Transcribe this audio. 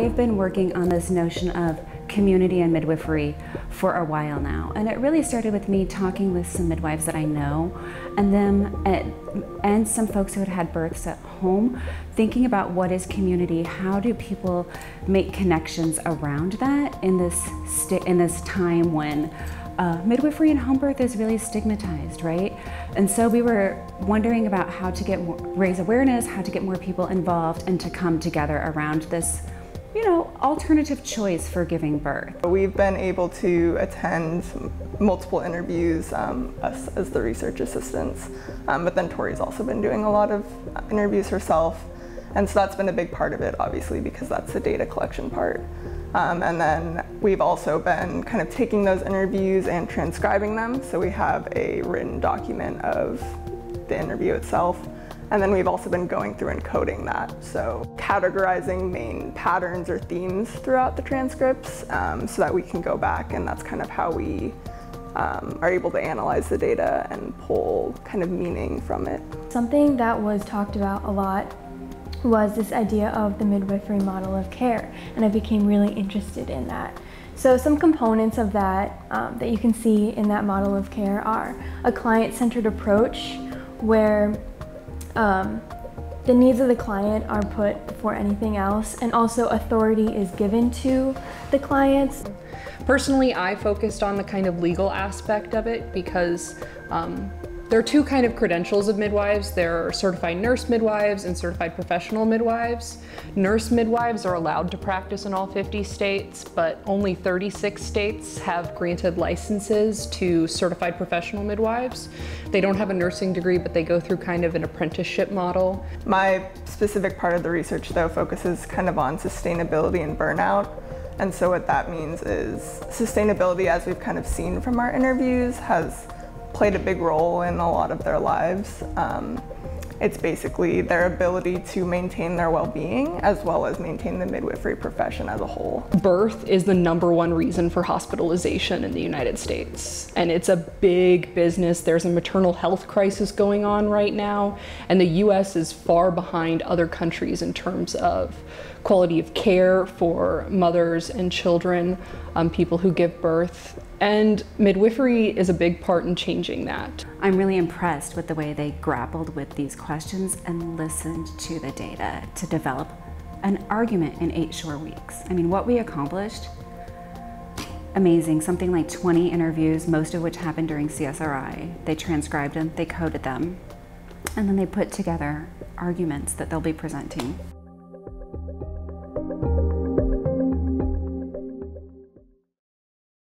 I've been working on this notion of community and midwifery for a while now, and it really started with me talking with some midwives that I know, and some folks who had had births at home, thinking about what is community, how do people make connections around that in this time when midwifery and home birth is really stigmatized, right? And so we were wondering about how to raise awareness, how to get more people involved, and to come together around this, alternative choice for giving birth. We've been able to attend multiple interviews, us as the research assistants, but then Tori's also been doing a lot of interviews herself, and so that's been a big part of it, obviously, because that's the data collection part. And then we've also been kind of taking those interviews and transcribing them, so we have a written document of the interview itself. And then we've also been going through and coding that, so categorizing main patterns or themes throughout the transcripts so that we can go back, and that's kind of how we are able to analyze the data and pull kind of meaning from it. Something that was talked about a lot was this idea of the midwifery model of care, and I became really interested in that. So some components of that that you can see in that model of care are a client-centered approach where the needs of the client are put before anything else, and also authority is given to the clients. Personally, I focused on the kind of legal aspect of it because there are two kind of credentials of midwives. There are certified nurse midwives and certified professional midwives. Nurse midwives are allowed to practice in all 50 states, but only 36 states have granted licenses to certified professional midwives. They don't have a nursing degree, but they go through kind of an apprenticeship model. My specific part of the research, though, focuses kind of on sustainability and burnout. And so what that means is sustainability, as we've kind of seen from our interviews, has played a big role in a lot of their lives. It's basically their ability to maintain their well-being as well as maintain the midwifery profession as a whole. Birth is the #1 reason for hospitalization in the United States, and it's a big business. There's a maternal health crisis going on right now, and the US is far behind other countries in terms of quality of care for mothers and children, people who give birth. And midwifery is a big part in changing that. I'm really impressed with the way they grappled with these questions and listened to the data to develop an argument in 8 short weeks. I mean, what we accomplished, amazing. Something like 20 interviews, most of which happened during CSRI. They transcribed them, they coded them, and then they put together arguments that they'll be presenting.